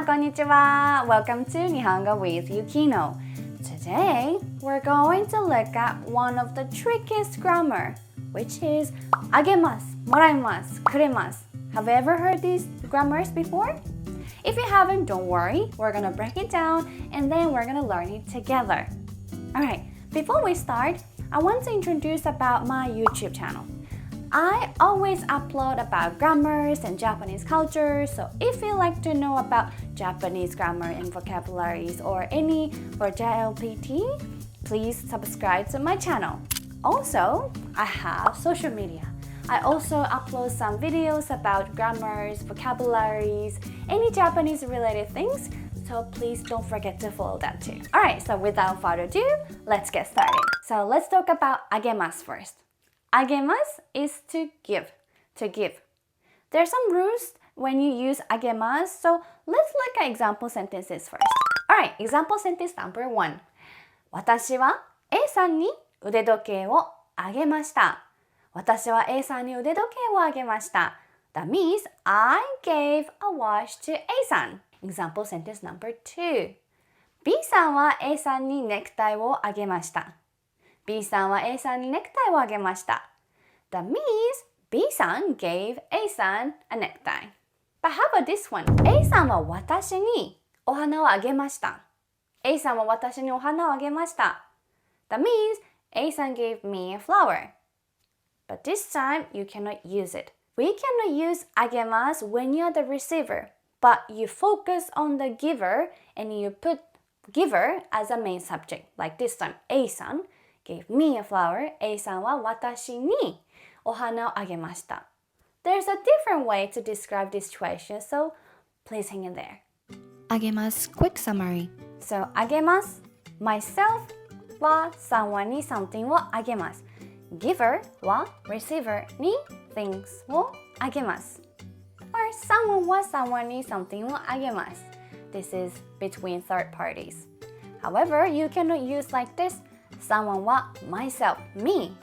こんにちは。Welcome to 日本語 with Yukino. Today, we're going to look at one of the trickiest grammar, which is あげます、もらいます、くれます。Have you ever heard these grammars before? If you haven't, don't worry. We're gonna break it down and then we're gonna learn it together. Alright, before we start, I want to introduce about my YouTube channel.I always upload about grammars and Japanese culture, so if you like to know about Japanese grammar and vocabularies or any for JLPT, please subscribe to my channel. Also, I have social media. I also upload some videos about grammars, vocabularies, any Japanese related things, so please don't forget to follow that too. Alright, so without further ado, let's get started. So let's talk about あげます first. あげます is to give, to give. There are some rules when you use あげます, so let's look at example sentences first. Alright, example sentence number 1. 私は A さんに腕時計をあげました。私は A さんに腕時計をあげました。That means I gave a watch to A さん. Example sentence number 2. B さんは A さんにネクタイをあげました。B さんは A さんにネクタイをあげました。That means B さん gave A さん a necktie. But how about this one? A さんは私にお花をあげました。A さんは私にお花をあげました。That means A さん gave me a flower. But this time you cannot use it. We cannot use あげます when you are the receiver, but you focus on the giver and you put giver as a main subject. Like this time, A さんgave me a flower. A さんは私にお花をあげました。There's a different way to describe this situation, so please hang in there. あげます quick summary. So あげます myself は someone に something をあげます。Giver は receiver に things をあげます。Or someone は someone に something をあげます。This is between third parties. However, you cannot use like this.Someone は myself, me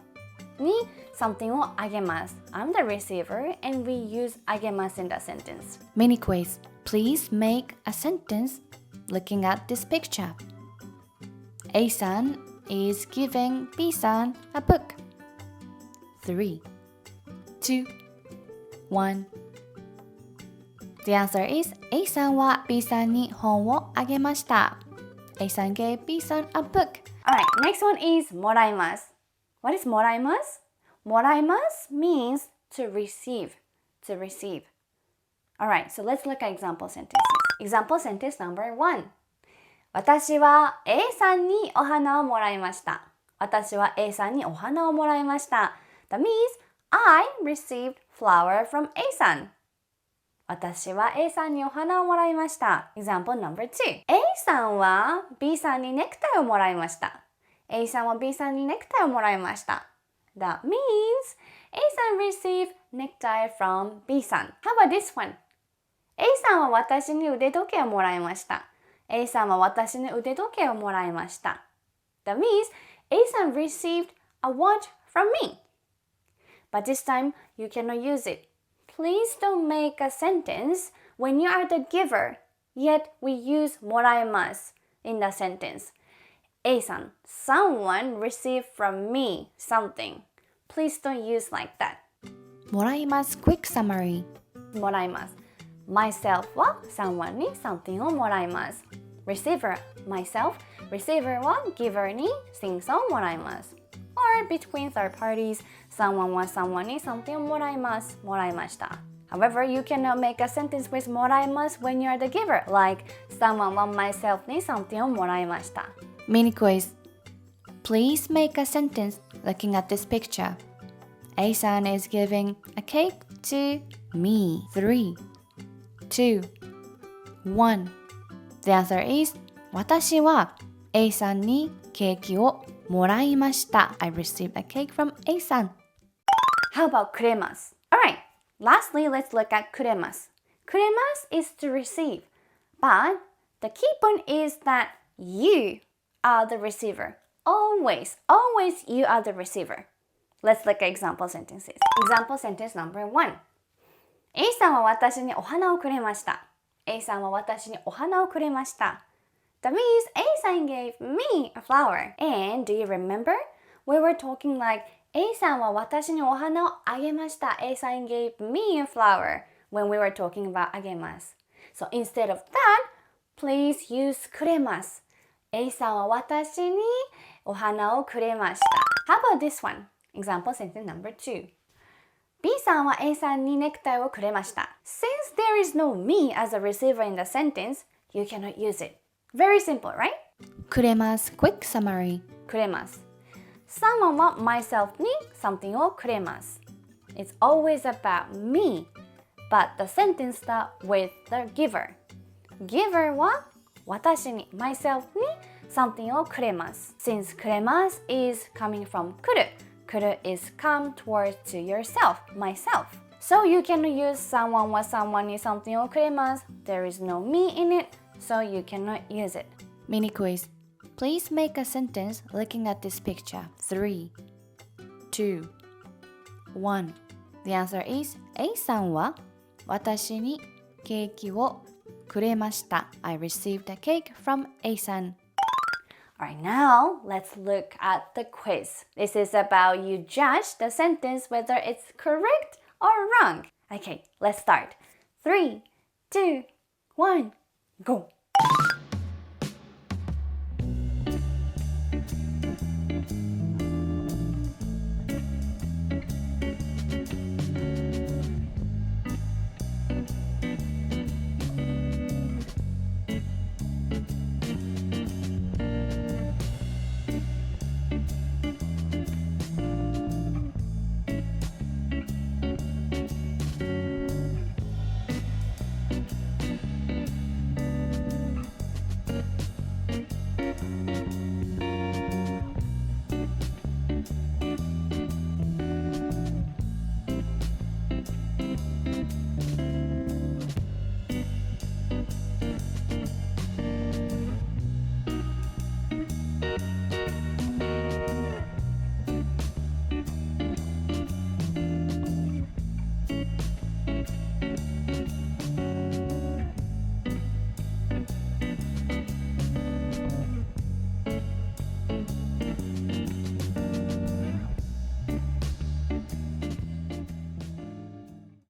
に something をあげます。I'm the receiver and we use あげます in the sentence. Mini quiz. Please make a sentence looking at this picture. A さん is giving B さん a book. 3, 2, 1. The answer is A さんは B さんに本をあげました。A さん gave B さん a book.Alright, next one is もらいます。What is もらいます? もらいます means to receive, to receive. Alright, so let's look at example sentences. Example sentence number 1. 私は A さんにお花をもらいました。私は A さんにお花をもらいました。That means I received flower from A さん。私は A さんにお花をもらいました。Example number 2. A さんは B さんにネクタイをもらいました。A さんは B さんにネクタイをもらいました。That means A さん received necktie from B さん。How about this one? A さんは私に腕時計をもらいました。A さんは私に腕時計をもらいました。That means A さん received a watch from me. But this time, you cannot use it.Please don't make a sentence when you are the giver, yet we use もらいます in the sentence. A さん someone received from me something. Please don't use like that. もらいます quick summary. もらいます myself は someone に something をもらいます。receiver myself receiver は giver に things をもらいます。Or between third parties, someone は someone に something をもらいます。もらいました。However, you cannot make a sentence with もらいます when you are the giver, like someone は myself に something をもらいました。Mini quiz. Please make a sentence looking at this picture. A さん is giving a cake to me. 3, 2, 1. The answer is 私は A さんにケーキをもらいました。I received a cake from A さん。How about くれます Alright, lastly, let's look at くれます くれます is to receive. But the key point is that you are the receiver. Always you are the receiver. Let's look at example sentences. Example sentence number 1. A さんは私にお花をくれました。A さんは私にお花をくれました。That means A さん gave me a flower. And do you remember? We were talking like A さんは私にお花をあげました。A さん gave me a flower when we were talking about あげます。So instead of that, please use くれます。A さんは私にお花をくれました。How about this one? Example sentence number 2. B さんは A さんにネクタイをくれました。Since there is no me as a receiver in the sentence, you cannot use it. Very simple, right? くれます Quick summary くれます。Someone は myself に something をくれます。It's always about me, but the sentence starts with the giver. Giver は私に myself に something をくれます。Since くれます is coming from くる。くる is come towards to yourself, myself. So you can use someone は someone に something をくれます。There is no me in it, so you cannot use it. Mini quiz Please make a sentence looking at this picture 3 2 1 The answer is A さんは私にケーキをくれました I received a cake from A さんAlright, now let's look at the quiz. This is about you judge the sentence whether it's correct or wrong. Okay, let's start. 3, 2, 1, go!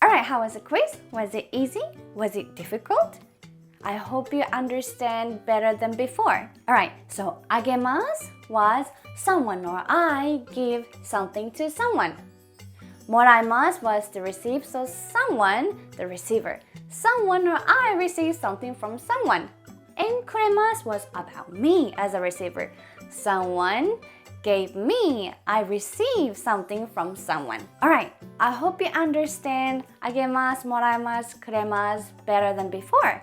Alright, how was the quiz? Was it easy? Was it difficult? I hope you understand better than before. Alright, so あげます was someone or I give something to someone. もらいます was to receive, so someone, the receiver. Someone or I receive something from someone. And くれます was about me as a receiver. Someone gave me, I received something from someone. Alright, I hope you understand あげます、もらいます、くれます better than before.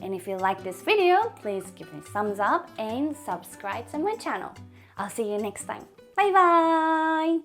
And if you like this video, please give me a thumbs up and subscribe to my channel. I'll see you next time. Bye bye!